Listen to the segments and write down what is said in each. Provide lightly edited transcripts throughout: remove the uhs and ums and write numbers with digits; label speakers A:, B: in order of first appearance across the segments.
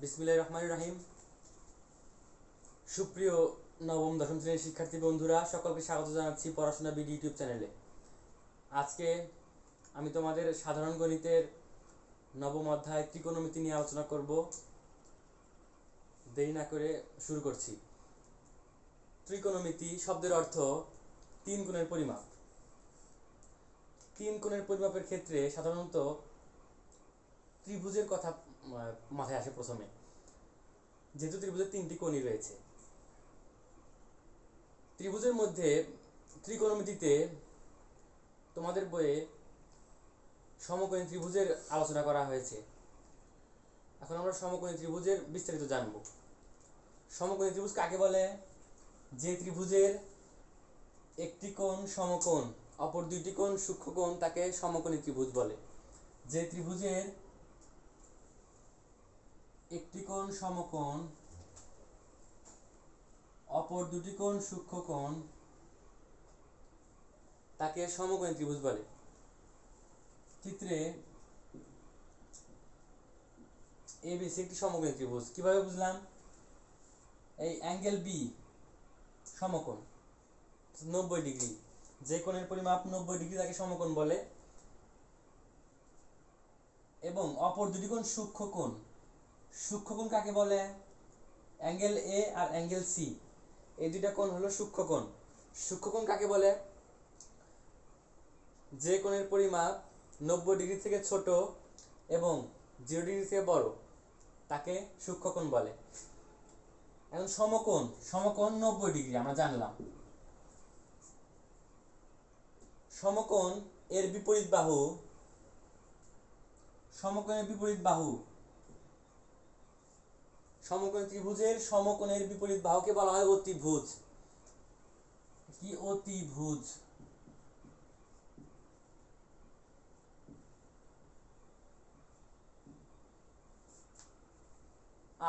A: বিসমিল্লাহির রহমানির রহিম। সুপ্রিয় নবম দশম শ্রেণীর শিক্ষার্থী বন্ধুরা, সকলকে স্বাগত জানাচ্ছি পড়াশোনা বিডি ইউটিউব চ্যানেলে। আজকে আমি তোমাদের সাধারণ গণিতের নবম অধ্যায় ত্রিকোণমিতি নিয়ে আলোচনা করব। দেরি না করে শুরু করছি। ত্রিকোণমিতি শব্দের অর্থ তিন কোণের পরিমাপ। তিন কোণের পরিমাপের ক্ষেত্রে সাধারণত ত্রিভুজের কথা মাথায় আসে প্রথমে, যেহেতু ত্রিভুজের তিনটি কোণই রয়েছে। ত্রিভুজের মধ্যে ত্রিকোণমিতিতে তোমাদের বইয়ে সমকোণী ত্রিভুজের আলোচনা করা হয়েছে। এখন আমরা সমকোণী ত্রিভুজের বিস্তারিত জানব। সমকোণী ত্রিভুজ কাকে বলে? যে ত্রিভুজের একটি কোণ সমকোণ, অপর দুইটি কোণ সূক্ষ্মকোণ, তাকে সমকোণী ত্রিভুজ বলে। যে ত্রিভুজের একটি কোণ সমকোণ, অপর দুটি কোণ সূক্ষ্মকোণ, তাকে সমকোণী ত্রিভুজ বলে। চিত্রে এবিসি একটি সমকোণী ত্রিভুজ। কিভাবে বুঝলাম? এই অ্যাঙ্গেল বি সমকোণ 90 ডিগ্রি, যে কোণের পরিমাপ 90 ডিগ্রি তাকে সমকোণ বলে। এবং অপর দুটি কোণ সূক্ষ্মকোণ। সূক্ষ্মকোণ কাকে বলে? অ্যাঙ্গেল এ আর অ্যাঙ্গেল সি, এই দুইটা কোণ হলো সূক্ষ্মকোণ। সূক্ষ্মকোণ কাকে বলে? যে কোণের পরিমাপ 90 ডিগ্রি থেকে ছোট এবং 0 ডিগ্রি থেকে বড়, তাকে সূক্ষ্মকোণ বলে। এখন সমকোণ, সমকোণ 90 ডিগ্রি আমরা জানলাম। সমকোণ এর বিপরীত বাহু, সমকোণের বিপরীত বাহু, সমকোণী ত্রিভুজের সমকোণের বিপরীত বাহুকে বলা হয় অতিভুজ। কি? অতিভুজ।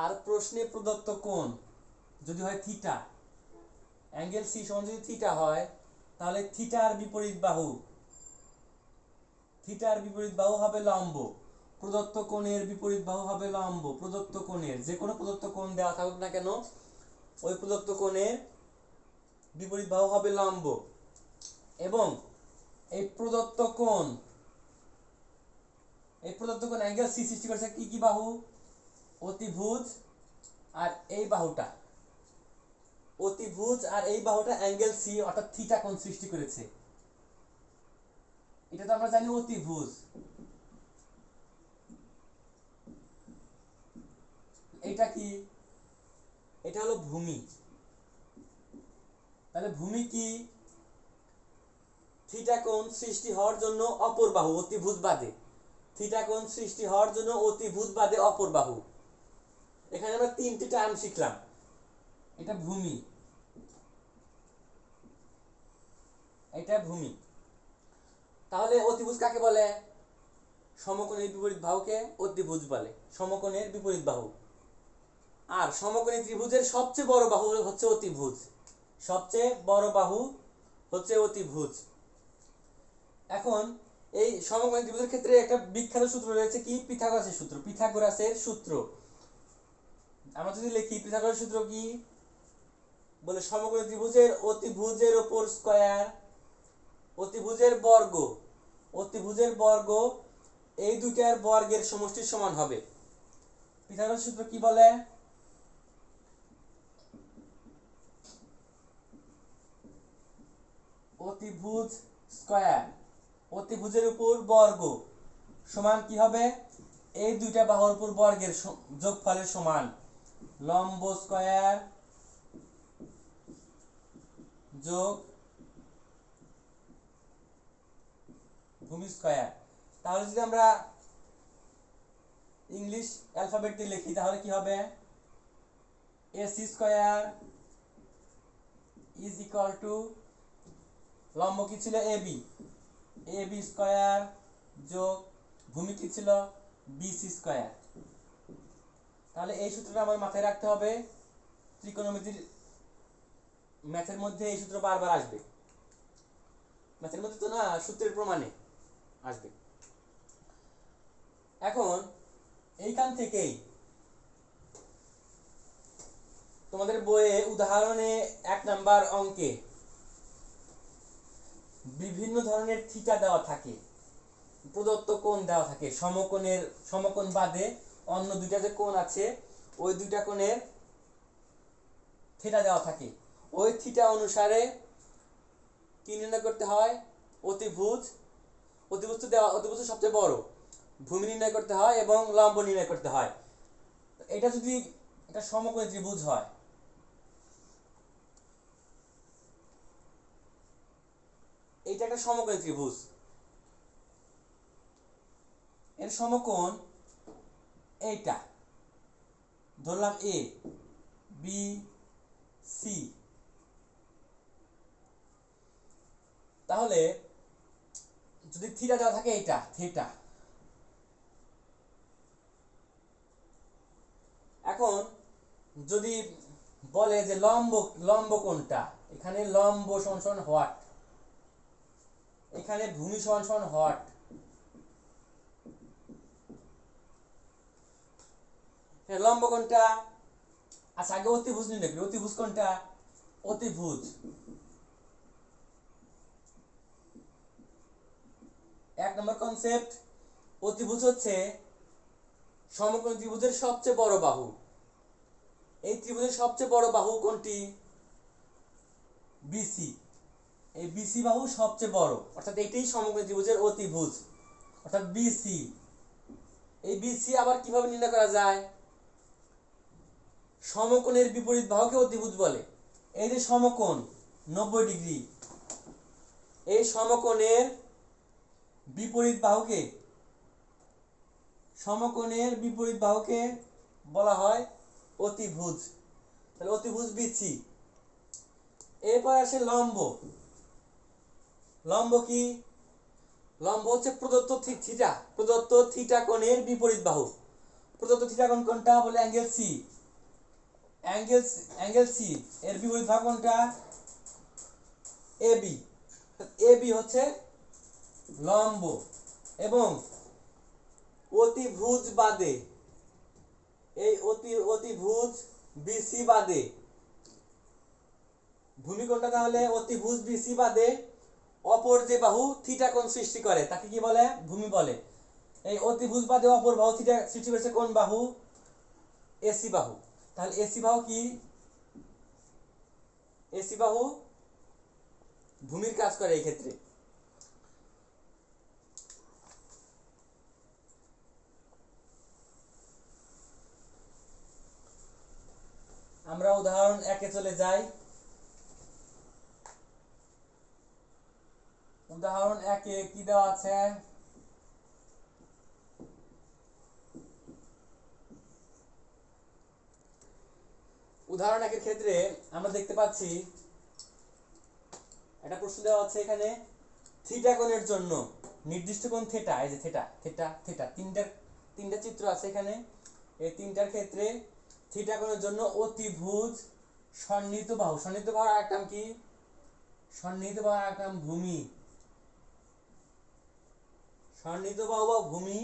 A: আর প্রশ্নে প্রদত্ত কোণ যদি হয় থিটা, অ্যাঙ্গেল সি সমান যদি থিটা হয়, তাহলে থিটার বিপরীত বাহু, থিটার বিপরীত বাহু হবে লম্ব। প্রদত্ত কোণের বিপরীত বাহু হবে লম্ব। প্রদত্ত কোণের, যে কোনো প্রদত্ত কোণ দেওয়া থাকুক না কেন, ওই প্রদত্ত কোণের বিপরীত বাহু হবে লম্ব। এবং এই প্রদত্ত কোণ অ্যাঙ্গেল সি সৃষ্টি করেছে কি কি বাহু? অতিভুজ আর এই বাহুটা, অতিভুজ আর এই বাহুটা অ্যাঙ্গেল সি অর্থাৎ থিটা কোণ সৃষ্টি করেছে। এটা তো আমরা জানি অতিভুজ। এটা কি? এটা হলো ভূমি। তাহলে ভূমি কি? থিটা কোণ সৃষ্টি হওয়ার জন্য অপর বাহু, অতিভুজ বাদে। থিটা কোণ সৃষ্টি হওয়ার জন্য অতিভুজ বাদে অপর বাহু। এখানে আমরা তিনটি টার্ম শিখলাম। এটা ভূমি, এটা ভূমি। তাহলে অতিভুজ কাকে বলে? সমকোণের বিপরীত বাহুকে অতিভুজ বলে, সমকোণের বিপরীত বাহু। আর সমকোণী ত্রিভুজের সবচেয়ে বড় বাহু হচ্ছে অতিভুজ, সবচেয়ে বড় বাহু হচ্ছে অতিভুজ। এখন এই সমকোণী ত্রিভুজের ক্ষেত্রে একটা বিখ্যাত সূত্র রয়েছে, কি? পিথাগোরাসের সূত্র। পিথাগোরাসের সূত্র আমরা যদি লিখি, পিথাগোরাসের সূত্র কি বলে? সমকোণী ত্রিভুজের অতিভুজের উপর স্কয়ার, অতিভুজের বর্গ, অতিভুজের বর্গ, এই দুইটার বর্গের সমষ্টির সমান হবে। পিথাগোরাসের সূত্র কি বলে? অতিভুজ স্কয়ার, অতিভুজের উপর বর্গ সমান কি হবে? এই দুইটা বাহুর উপর বর্গের যোগফলের সমান। লম্ব স্কয়ার যোগ ভূমি স্কয়ার। তাহলে যদি আমরা ইংলিশ অ্যালফাবেট দিয়ে লিখি, তাহলে কি হবে? AC square is equal two, লম্ব কি ছিল? এবি, এবি স্কয়ার যোগ ভূমি কি ছিল? BC square. তাহলে এই সূত্রটা আমার মাথায় রাখতে হবে। ত্রিকোণমিতির ম্যাথের মধ্যে এই সূত্র বারবার আসবে। ম্যাথের মধ্যে তো না, সূত্রের প্রমাণে আসবে। এখন এইখান থেকেই তোমাদের বইয়ে উদাহরণে 1 নাম্বার অঙ্কে বিভিন্ন ধরনের থিটা দেওয়া থাকে, প্রদত্ত কোণ দেওয়া থাকে, সমকোণ বাদে অন্য দুইটা যে কোণ আছে ওই দুইটা কোণের থিটা দেওয়া থাকে। ওই থিটা অনুসারে কি নির্ণয় করতে হয়? অতিভুজ তো সবচেয়ে বড়, ভূমি নির্ণয় করতে হয় এবং লম্ব নির্ণয় করতে হয়। এটা যদি একটা সমকোণী ত্রিভুজ হয়, এইটা একটা সমকোণী ত্রিভুজ, এর সমকোণ এইটা ধরলাম এ বি সি। তাহলে যদি থিটা দেওয়া থাকে এইটা থিটা, এখন যদি বলে যে লম্ব কোনটা, এখানে লম্ব সমান হোয়াট, এখানে ভূমি সমান হোয়াট, লম্ব কোনটা? আচ্ছা আগে অতিভুজ নির্ণয় করি। অতিভুজ কোনটা? অতিভুজ 1 নম্বর কনসেপ্ট, অতিভুজ হচ্ছে সমকোণী ত্রিভুজের সবচেয়ে বড় বাহু। এই ত্রিভুজের সবচেয়ে বড় বাহু কোনটি? বিসি। এই বিসি বাহু সবচেয়ে বড়, অর্থাৎ এটাই সমকোণী ত্রিভুজের অতিভুজ, অর্থাৎ বিসি। এই বিসি আবার কিভাবে নির্ণয় করা যায়? সমকোণের বিপরীত বাহুকে অতিভুজ বলে। এই যে সমকোণ 90 ডিগ্রি, এই সমকোণের বিপরীত বাহুকে বলা হয় অতিভুজ। তাহলে অতিভুজ বিসি। এরপর আসে লম্ব। লম্ব কি? লম্ব হচ্ছে প্রদত্ত থিটা কোণের বিপরীত বাহু। প্রদত্ত থিটা কোণ কোনটা? বলে অ্যাঙ্গেল সি। অ্যাঙ্গেল সি এর বিপরীত বাহু কোনটা? এবি। এবি হচ্ছে লম্ব এবং অতিভুজ বাদে, এই অতিভুজ বিসি বাদে ভূমি কোনটা? তাহলে অতিভুজ বিসি বাদে অপর যে বাহু থিটা কোণ সৃষ্টি করে তাকে কি বলে? ভূমি বলে। এই অতিভুজ বাদে অপর বাহু থিটা সৃষ্টি করেছে কোন বাহু? এসি বাহু। তাহলে এসি বাহু কি? এসি বাহু ভূমির কাজ করে এই ক্ষেত্রে। আমরা উদাহরণ 1 এ চলে যাই। উদাহরণ 1 এ কি দেওয়া আছে? উদাহরণ 1 এর ক্ষেত্রে আমরা দেখতে পাচ্ছি একটা প্রশ্ন দেওয়া আছে এখানে, থিটা কোণের জন্য নির্দিষ্ট কোণ থিটা, এই যে থিটা তিনটা চিত্র আছে এখানে। এই তিনটার ক্ষেত্রে থিটা কোণের জন্য অতিভুজ সন্নিহিত বাহু আরেকটা নাম কি? সন্নিহিত বাহু আরেকটা নাম ভূমি। সন্নিহিত বাহু বা ভূমি,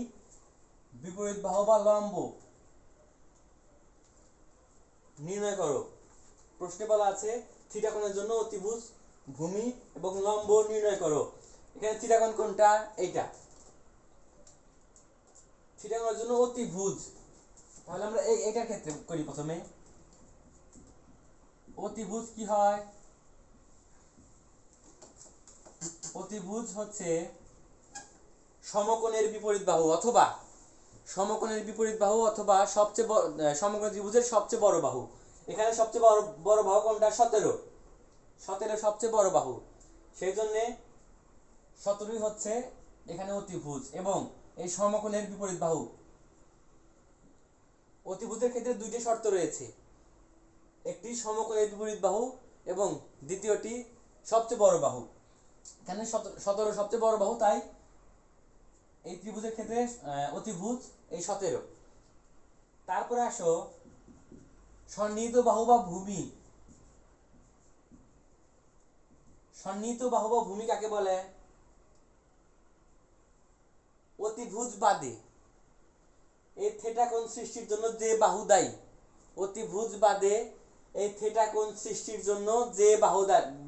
A: বিপরীত বাহু বা লম্ব নির্ণয় করো। প্রশ্নে বলা আছে থিটা কোণের জন্য অতিভুজ, ভূমি এবং লম্ব নির্ণয় করো। এখানে থিটা কোণ কোনটা? এইটা। থিটা কোণের জন্য অতিভুজ, তাহলে আমরা এইটার ক্ষেত্রে করি। প্রথমে অতিভুজ কি হয়? অতিভুজ হচ্ছে সমকোণের বিপরীত বাহু অথবা সবচেয়ে বড় সমকোণী ত্রিভুজের সবচেয়ে বড় বাহু। এখানে সবচেয়ে বড় বাহু কোনটা? 17 সবচেয়ে বড় বাহু, সেই জন্য 17 হচ্ছে এখানে অতিভুজ এবং এই সমকোণের বিপরীত বাহু। অতিভুজের ক্ষেত্রে দুইটি শর্ত রয়েছে, একটি সমকোণের বিপরীত বাহু এবং দ্বিতীয়টি সবচেয়ে বড় বাহু। এখানে 17 সবচেয়ে বড় বাহু, তাই এই ত্রিভুজের ক্ষেত্রে অতিভুজ এই 17। তারপরে আসো সন্নিহিত বাহু বা ভূমি। সন্নিহিত বাহু বা ভূমি কাকে বলে? অতিভুজ বাদে এই থিটা কোণ সৃষ্টির জন্য যে বাহু দায়ী, অতিভুজ বাদে এই থিটা কোণ সৃষ্টির জন্য যে বাহু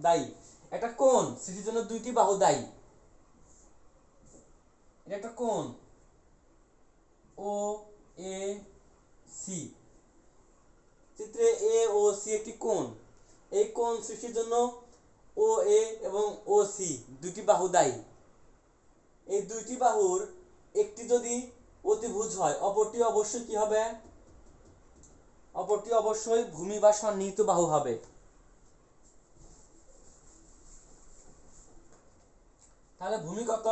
A: দায়ী, একটা কোণ সৃষ্টির জন্য দুইটি বাহু দায়ী। এটা একটা কোণ ও এ সি, চিত্রে এ ও সি একটি কোণ। এই কোণ সৃষ্টির জন্য ও এ এবং ও সি দুইটি বাহু দায়ী। এই দুইটি বাহুর একটি যদি অতিভুজ হয়, অপরটি অবশ্যই কি হবে? অপরটি অবশ্যই ভূমি বা সন্নিহিত বাহু হবে। তাহলে ভূমি কত?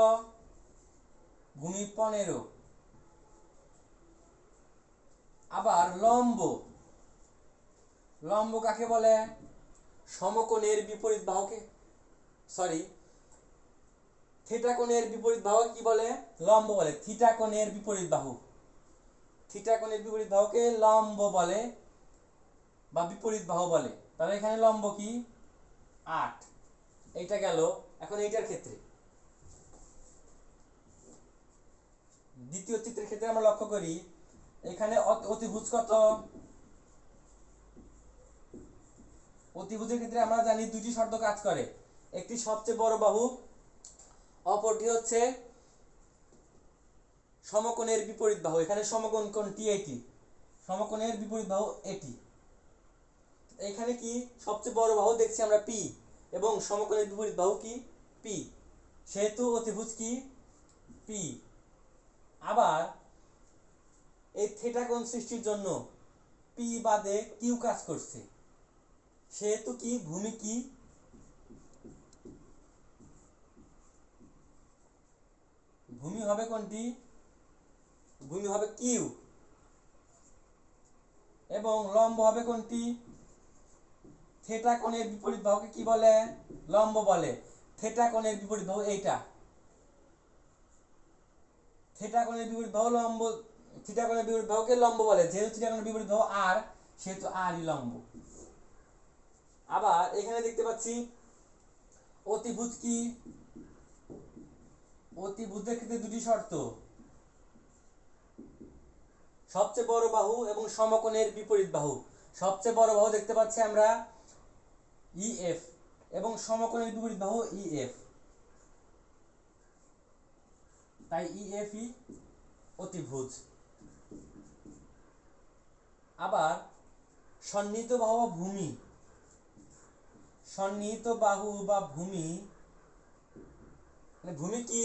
A: ভূমি 15। আবার লম্ব, লম্ব কাকে বলে? সমকোণের বিপরীত বাহুকে, সরি, থিটা কোণের বিপরীত বাহু কি বলে? লম্ব বলে। থিটা কোণের বিপরীত বাহু, থিটা কোণের বিপরীত বাহুকে লম্ব বলে বা বিপরীত বাহু বলে। তাহলে এখানে লম্ব কি? 8। এইটা গেল। এখন এইটার ক্ষেত্রে, দ্বিতীয় চিত্রের ক্ষেত্রে আমরা লক্ষ্য করি এখানে অতিভুজ কত? অতিভুজের ক্ষেত্রে আমরা জানি দুটি শর্ত কাজ করে, একটি সবচেয়ে বড় বাহু, অপরটি হচ্ছে সমকোণের বিপরীত বাহু। এখানে সমকোণ কোণটি এটি, সমকোণের বিপরীত বাহু এটি। এখানে কি সবচেয়ে বড় বাহু দেখছি আমরা পি, এবং সমকোণের বিপরীত বাহু কি? পি, সেহেতু অতিভুজ কি? পি। আবার এই থিটা কোণ সৃষ্টির জন্য পি বাদে কিউ কাজ করছে, সেহেতু কি? ভূমি কি? ভূমি হবে কোনটি? ভূমি হবে কিউ। এবং লম্ব হবে কোনটি? থিটা কোণের বিপরীত বাহুকে কি বলে? লম্ব বলে। থিটা কোণের বিপরীত বাহু এইটা, থিটা কোণের বিপরীত বাহু লম্ব, থিটা কোণের বিপরীত বাহুকে লম্ব বলে। যেহেতু থিটা কোণের বিপরীত বাহু আর, সেহেতু আরই লম্ব। আবার এখানে দেখতে পাচ্ছি অতিভুজ কি? অতিভুজের ক্ষেত্রে দুটি শর্ত, সবচেয়ে বড় বাহু এবং সমকোণের বিপরীত বাহু। সবচেয়ে বড় বাহু দেখতে পাচ্ছি আমরা ইএফ, এবং সমকোণের বিপরীত বাহু ইএফ, তাই ইএফই অতিভুজ। আবার সন্নিহিত বাহু বা ভূমি, সন্নিহিত বাহু বা ভূমি, মানে ভূমি কি?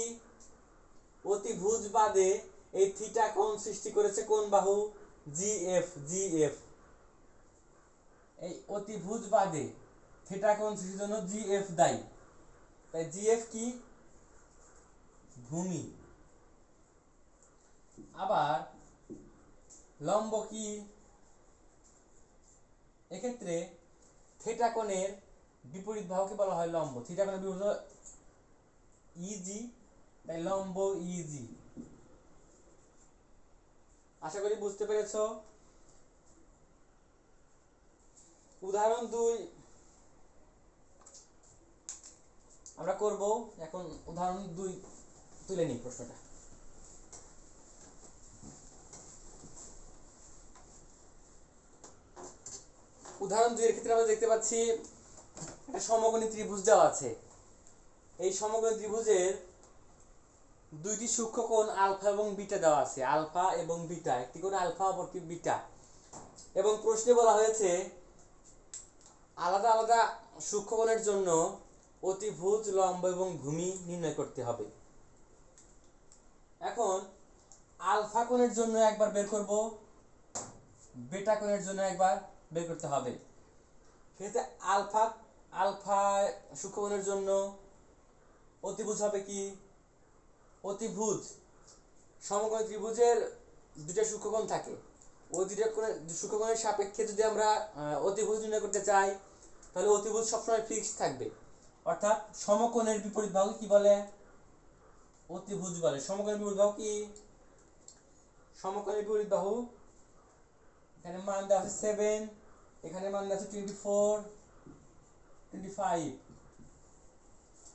A: অতিভুজ বাদে এই থিটা কোণ সৃষ্টি করেছে কোন বাহু? GF, GF. এই অতিভুজ বাদে থিটা কোণ সৃষ্টির জন্য জিএফ দায়ী, তাই জিএফ কি? ভূমি। আবার লম্ব কি? এক্ষেত্রে থিটা কোণের বিপরীত বাহুকে বলা হয় লম্ব। থিটা কোণের বিপরীত ইজি, তাই লম্ব ইজি। আশা করি বুঝতে পেরেছ। উদাহরণ 2 আমরা করব। এখন উদাহরণ 2 তুলে নিই প্রশ্নটা। উদাহরণ 2 এর ক্ষেত্রে আমরা দেখতে পাচ্ছি একটা সমকোণী ত্রিভুজ দেওয়া আছে। এই সমকোণী ত্রিভুজের দুইটি সূক্ষ্ম কোণ আলফা এবং বিটা দেওয়া আছে, আলফা এবং বিটা, একটি কোণ আলফা অপরটি বিটা। এবং প্রশ্নে বলা হয়েছে আলাদা আলাদা সূক্ষ্ম কোণের জন্য অতিভুজ, লম্ব এবং ভূমি নির্ণয় করতে হবে। এখন আলফা কোণের জন্য একবার বের করব, বিটা কোণের জন্য একবার বের করতে হবে। সেক্ষেত্রে আলফা আলফা সূক্ষ্ম কোণের জন্য অতিভুজ হবে কি? অতিভুজ সমকোণী ত্রিভুজের দুটো সূক্ষ্মকোণ থাকে, ওই দুটো সূক্ষ্মকোণের সাপেক্ষে যদি আমরা অতিভুজ নির্ণয় করতে চাই, তাহলে অতিভুজ সবসময় ফিক্সড থাকবে। অর্থাৎ সমকোণের বিপরীত বাহু কি বলে? অতিভুজ বলে। সমকোণের বিপরীত বাহু কি? সমকোণের বিপরীত বাহু, এখানে মান দেওয়া আছে 7, এখানে মান দেওয়া আছে 24, 25।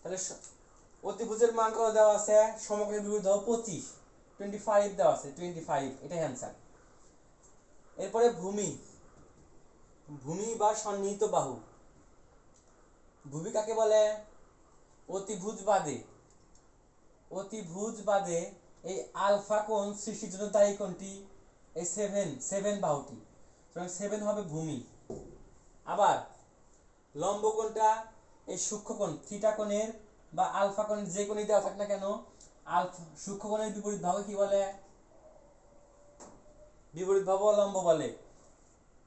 A: তাহলে অতিভুজের মান কত দেওয়া আছে? সমকোণের বিপরীত বাহু 25, 25 দেওয়া আছে, 25, এটাই অ্যান্সার। এরপরে ভূমি, ভূমি বা সন্নিহিত বাহু। ভূমি কাকে বলে? অতিভুজ বাদে এই আলফা কোণ সৃষ্টির জন্য দায়ী কোণটি এই সেভেন বাহুটি, সুতরাং 7 হবে ভূমি। আবার লম্ব কোণটা এই সূক্ষ্ম কোণ থিটা কোণের বা আলফা কোণের যে কোণই দেওয়া থাক না কেন, সূক্ষ্ম কোণের বিপরীত বাহু কি বলে? বিপরীত বাহু লম্ব বলে।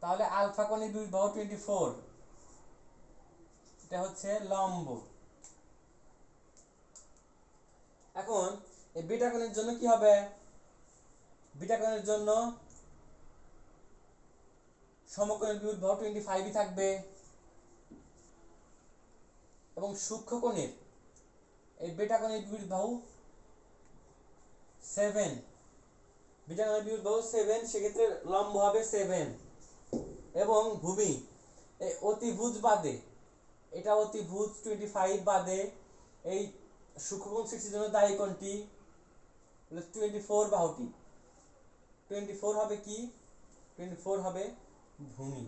A: তাহলে আলফা কোণের বিপরীত বাহু 24, এটা হচ্ছে লম্ব। এখন এই বিটা কোণের জন্য কি হবে? বিটা কোণের জন্য সমকোণের বিপরীত বাহু 25ই থাকবে, এবং সূক্ষ্ম কোণের এই বিটা কোণের বিপরীত বাহু 7, বিটা কোণের বিপরীত বাহু 7, সেক্ষেত্রে লম্ব হবে 7। এবং ভূমি এই অতিভুজ বাদে, এটা অতিভুজ 25 বাদে এই সূক্ষ্মকোণ সৃষ্টির জন্য দায়ী কোণটি 24 বাহুটি, 24 হবে কি? 24 হবে ভূমি।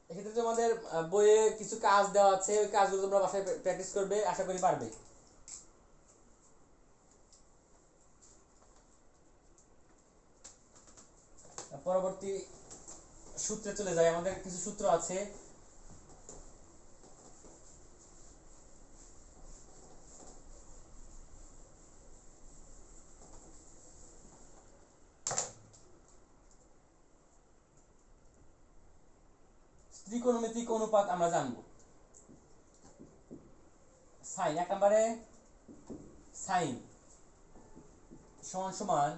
A: এক্ষেত্রে তোমাদের বইয়ে কিছু কাজ দেওয়া আছে, ওই কাজগুলো তোমরা বাসায় প্র্যাকটিস করবে, আশা করি পারবে। পরবর্তী সূত্রে চলে যায়। আমাদের কিছু সূত্র আছে। ত্রিকোণমিতিক অনুপাত আমরা জানবো। সাইন, এক নম্বরে সাইন সমান সমান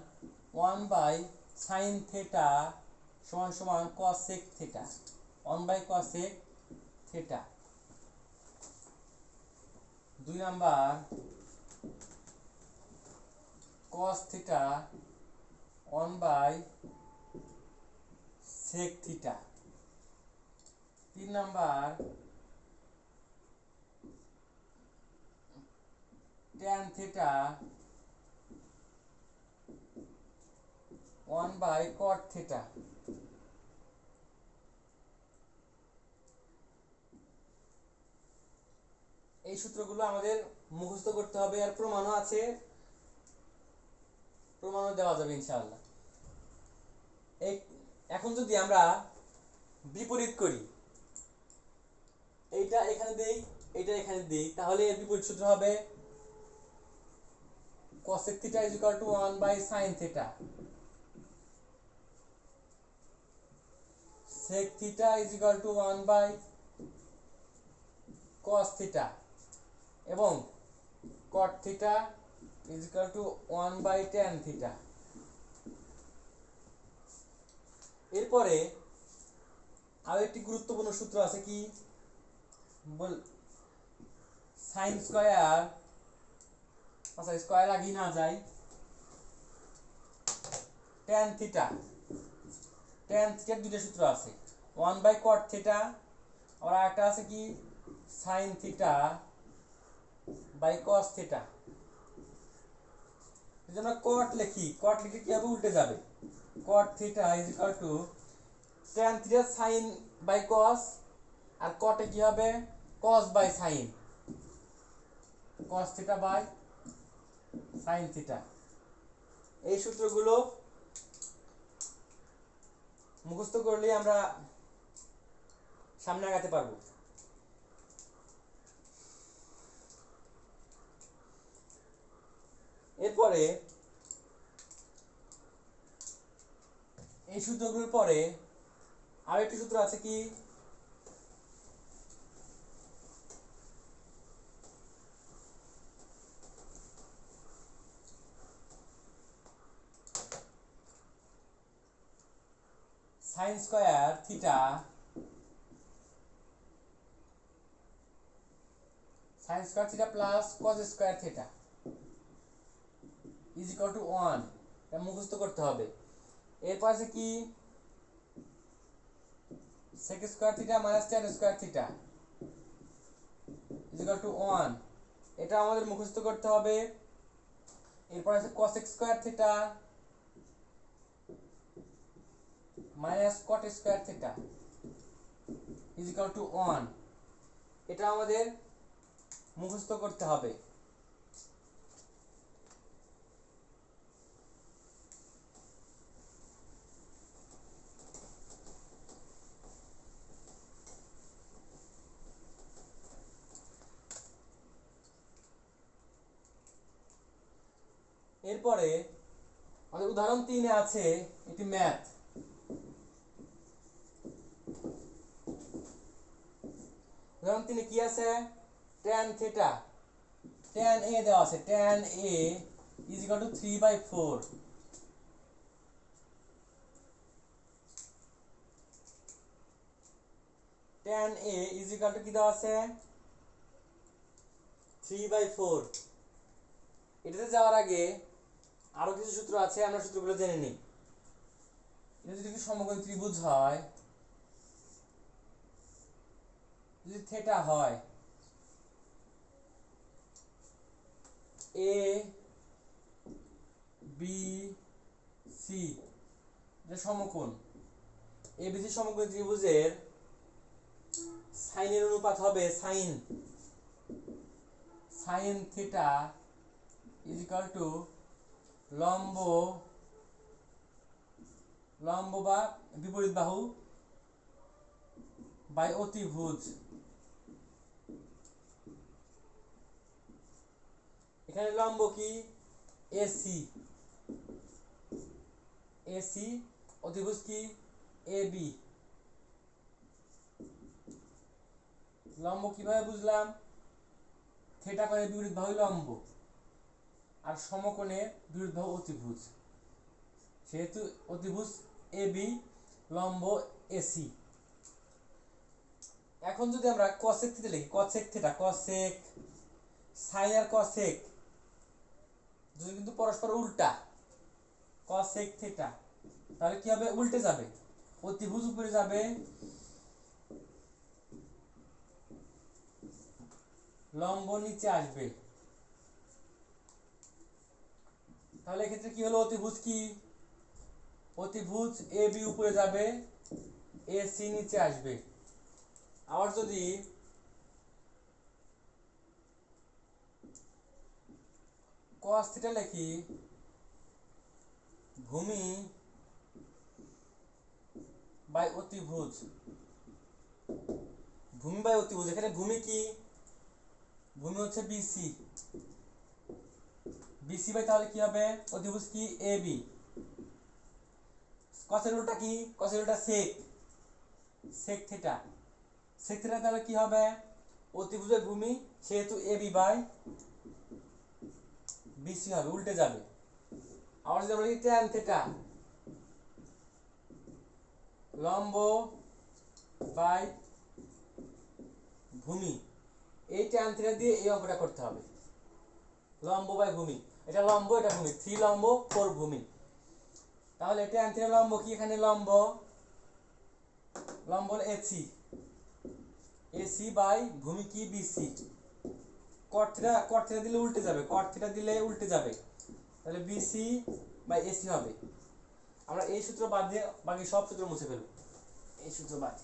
A: 1/sin থিটা সমান সমান cosec theta, 1/cosec theta. 2 number cos theta 1/sec theta. 3 number tan theta 1/cot theta. এই সূত্রগুলো আমাদের মুখস্থ করতে হবে, আর প্রমাণও আছে, প্রমাণও দেওয়া যাবে ইনশাআল্লাহ। এখন যদি আমরা বিপরীত করি, এইটা এখানে দেই, এটা এখানে দেই, তাহলে এর বিপরীত সূত্র হবে cosec theta = 1/sin theta, sec theta = 1/cos theta, এবং cot থিটা = 1/tan থিটা। এরপরে আরো একটি গুরুত্বপূর্ণ সূত্র আছে, কি বল? sin স্কয়ার, আচ্ছা স্কয়ার আগেই না যাই, tan থিটা, tan থিটার দুটো সূত্র আছে, 1/cot থিটা, আর একটা আছে কি sin theta by cos theta. যদি আমরা cot লিখি, cot লিখে কি হবে? উল্টে যাবে। cot theta = tan theta sin by cos, আর cot এ কি হবে? cos by sin, cos theta by sin theta. এই সূত্রগুলো মুখস্থ করলে আমরা সামনে আগাতে পারবো। এরপরে এই সূত্রগুলোর পরে আরেকটি সূত্র আছে, কি sin square theta plus cos square theta = 1, এটা মুখস্থ করতে হবে। এরপর আছে কি sec square theta minus tan square theta = 1, এটা আমাদের মুখস্থ করতে হবে। এরপর আছে cosec square theta minus caught square theta is equal two 1। এটা আমাদের মুখস্থ করতে হবে। এরপরে আমাদের উদাহরণ 3 এ আছে একটি ম্যাথ। উদাহরণ 3 এ কি আছে? tan থিটা, tan a দেওয়া আছে, tan a is equal two 3/4। tan a is equal to কি দেওয়া আছে? 3/4। এটাতে যাওয়ার আগে আরো কিছু সূত্র আছে, আমরা সূত্রগুলো জেনে নিই। এটা যদি সমকোণী ত্রিভুজ হয়, যদি থিটা হয় এ বি সি, এটা সমকোণ। এ বি সি সমকোণী ত্রিভুজের সাইনের অনুপাত হবে sine theta is equal two লম্ব বা বিপরীত বাহু বাই অতিভুজ। এখানে লম্ব কি? এসি, অতিভুজ কি? এবি। লম্ব কিভাবে বুঝলাম? থিটা কোণের বিপরীত বাহু লম্ব, আর সমকোণের বিপরীত বাহু অতিভুজ। সেহেতু অতিভুজ এবি, লম্ব এসি। এখন যদি আমরা কসেক থিটা লিখি, কসেক থিটা, কসেক সাইন আর কসেক যদি কিন্তু পরস্পর উল্টা, কসেক থিটা, তাহলে কি হবে? উল্টে যাবে। অতিভুজ উপরে যাবে, লম্ব নিচে আসবে। তাহলে এক্ষেত্রে কি হলো? অতিভুজ কি? অতিভুজ এ বি উপরে যাবে, এ সি নিচে আসবে। আবার যদি cos থিটা লিখি, ভূমি বাই অতিভুজ, ভূমি বাই অতিভুজ। এখানে ভূমি কি? ভূমি হচ্ছে বিসি, বিসি বাই তাহলে কি হবে? অতিভুজ কি? এবি। কসের উল্টা কি? কসের উল্টা সেক, সেক থিটা। সেক থিটা তাহলে কি হবে? অতিভুজের ভূমি, সেহেতু এবি বাই বিসি হবে, উল্টে যাবে। আবার যদি আমরা ট্যান থিটা, লম্ব বাই ভূমি, এই ট্যান থিটা দিয়ে এই অঙ্কটা করতে হবে। লম্ব বাই ভূমি, এটা লম্ব, এটা ভূমি, 3 লম্ব 4 ভূমি। তাহলে ট্যান থিটা লম্ব কি? এখানে লম্ব এসি, এসি বাই ভূমি কি? বিসি। কট থিটা দিলে উল্টে যাবে, কট থিটা দিলে উল্টে যাবে, তাহলে বিসি বাই এসি হবে। আমরা এই সূত্র বাদ দিয়ে বাকি সব সূত্র মুছে ফেলব। এই সূত্র বাদ,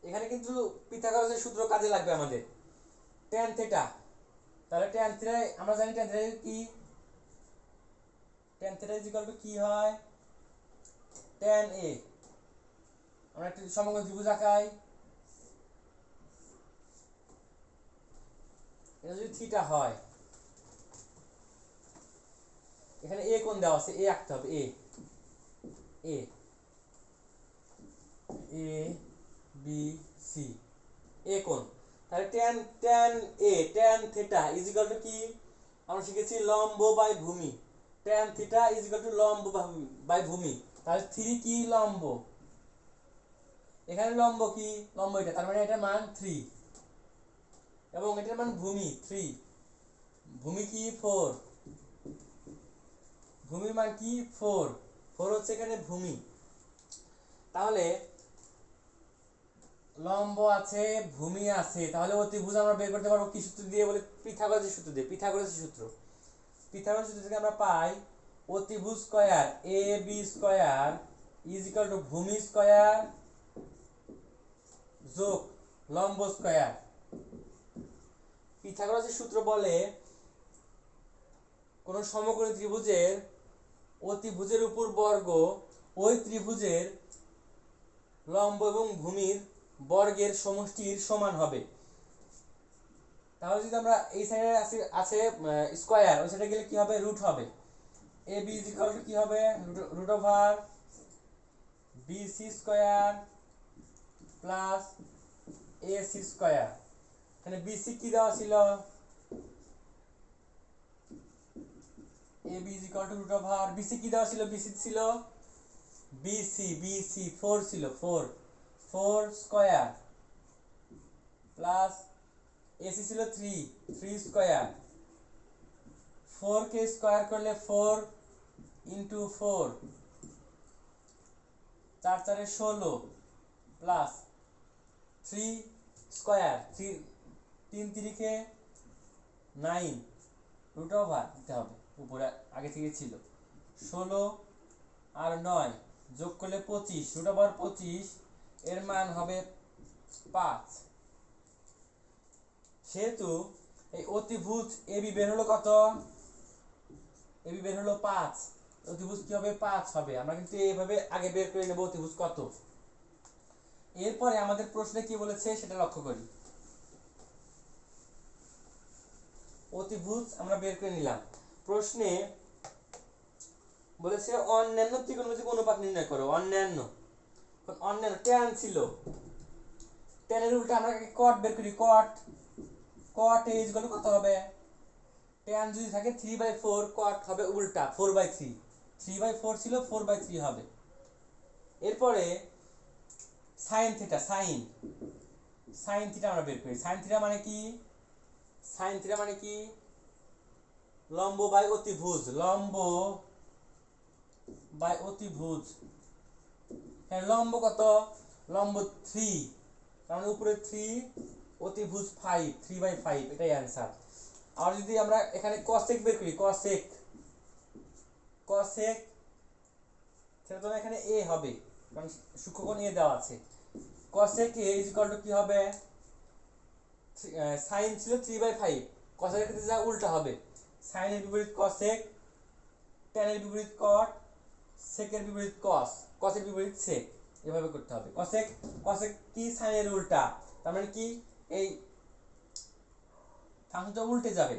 A: এখানে কিন্তু পিথাগোরাসের সূত্র কাজে লাগবে আমাদের। ট্যান থিটা, তাহলে ট্যান থিটা আমরা জানি ট্যান থিটা কি? Tan theta is equal to কি হয়? Tan A. আমরা একটি সমকোণ ত্রিভুজ আঁকাই, এটা যদি থিটা হয়, এখানে এ কোণ দেওয়া আছে, এ আঁকতে হবে, এ এ এ বি সি, এ কোণ। তাহলে tan tan theta is equal to কি? আমরা শিখেছি লম্ব বাই ভূমি। Tan theta is equal two লম্ব বাই ভূমি। তাহলে 3 কি? লম্ব। এখানে লম্ব কি? লম্ব এটা, তার মানে এটার মান 3, এবং এটার মান ভূমি 3। ভূমি কি? 4। ভূমির মান কি? 4। 4 হচ্ছে এখানে ভূমি। তাহলে লম্ব আছে, ভূমি আছে, তাহলে অতিভুজ আমরা বের করতে পারবো কি সূত্র দিয়ে? বলে পিথাগোরাসের সূত্র দিয়ে। পিথাগোরাসের সূত্র থেকে আমরা পাই অতিভুজ square A B square is equal to ভূমি স্কয়ার যোগ লম্ব স্কয়ার। পিথাগোরাসের সূত্র বলে কোন সমকোণী ত্রিভুজের অতিভুজের উপর বর্গ ওই ত্রিভুজের লম্ব এবং ভূমির বর্গের সমষ্টির সমান হবে। তাহলে যদি আমরা এই সাইডে আছে স্কয়ার, ওই সাইডে গেলে কি হবে? রুট হবে। A B is equal to কি হবে? Root over B C square plus A C square. এখানে বি সি কি দেওয়া ছিল? A B is equal to root over B C কি দেওয়া ছিল? বি সি ছিল বি সি 4 ছিল 4 স্কয়ার প্লাস এসি ছিল 3 স্কয়ার। 4 কে স্কয়ার করলে 4 ইনটু 4 4 4 এ 16 প্লাস 3 স্কয়ার 3 3 কে 9 রুট ওভার দিতে হবে, উপরে আগে থেকে ছিল 16 আর 9 যোগ করলে 25 রুট ওভার 25 এর মান হবে 5। সেহেতু এই অতিভুজ এবি বের হলো কত? এবি বের হলো 5। অতিভুজ কি হবে? 5 হবে। আমরা কিন্তু এইভাবে আগে বের করে নেব অতিভুজ কত। এরপরে আমাদের প্রশ্নে কি বলেছে সেটা লক্ষ্য করি। অতিভুজ আমরা বের করে নিলাম। প্রশ্নে বলেছে অন্যান্য ত্রিকোণমিতিক অনুপাত নির্ণয় করো। অন্যান্য ট্যান ছিল, ট্যানের উল্টা আমরা কট বের করি। কট এ ইজ ইকুয়াল টু কত হবে? ট্যান যদি থাকে 3/4, কট হবে উল্টা 4/3। 3/4 ছিল 4/3 হবে। এরপরে সাইন থিটা, সাইন থিটা আমরা বের করি। সাইন থিটা মানে কি? লম্ব বাই অতিভুজ, লম্ব কত? লম্ব 3, তার মানে উপরে 3, অতিভুজ 5, 3/5, এটাই অ্যান্সার। আর যদি আমরা এখানে কসেক বের করি, কসেক সেটা তো এখানে এ হবে, কারণ সূক্ষ্মকোণ এ দেওয়া আছে। Cosec A is equal to কি হবে? সাইন ছিল 3/5, কসেকের ক্ষেত্রে যা উল্টা হবে। সাইনের বিপরীত কসেক, ট্যানের বিপরীত কট, সেকের বিপরীত কস, কসের বিপরীত সেক, এভাবে করতে হবে। কসেক কি? সাইনের উল্টা, তার মানে কি এই ফাংশনটা উল্টে যাবে।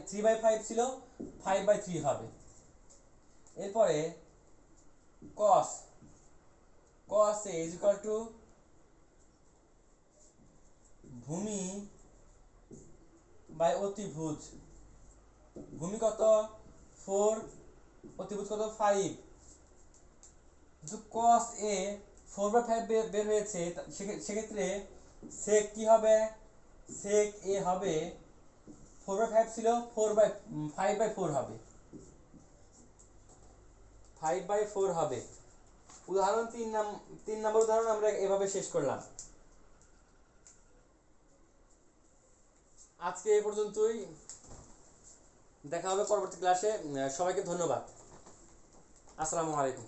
A: 3/5 ছিল 5/3 হবে। এরপরে cos a is equal to ভূমি বাই অতিভুজ। ভূমি কত? 4, অতিভুজ কত? 5। কিন্তু cos a 4/5 বের হয়েছে, সেক্ষেত্রে sec কি হবে? sec a হবে 4/5 ছিল 5/4 হবে, 5/4 হবে। উদাহরণ 3 নম্বর উদাহরণ আমরা এভাবে শেষ করলাম। আজকে এই পর্যন্তই, দেখা হবে পরবর্তী ক্লাসে। সবাইকে ধন্যবাদ। আসসালামু আলাইকুম।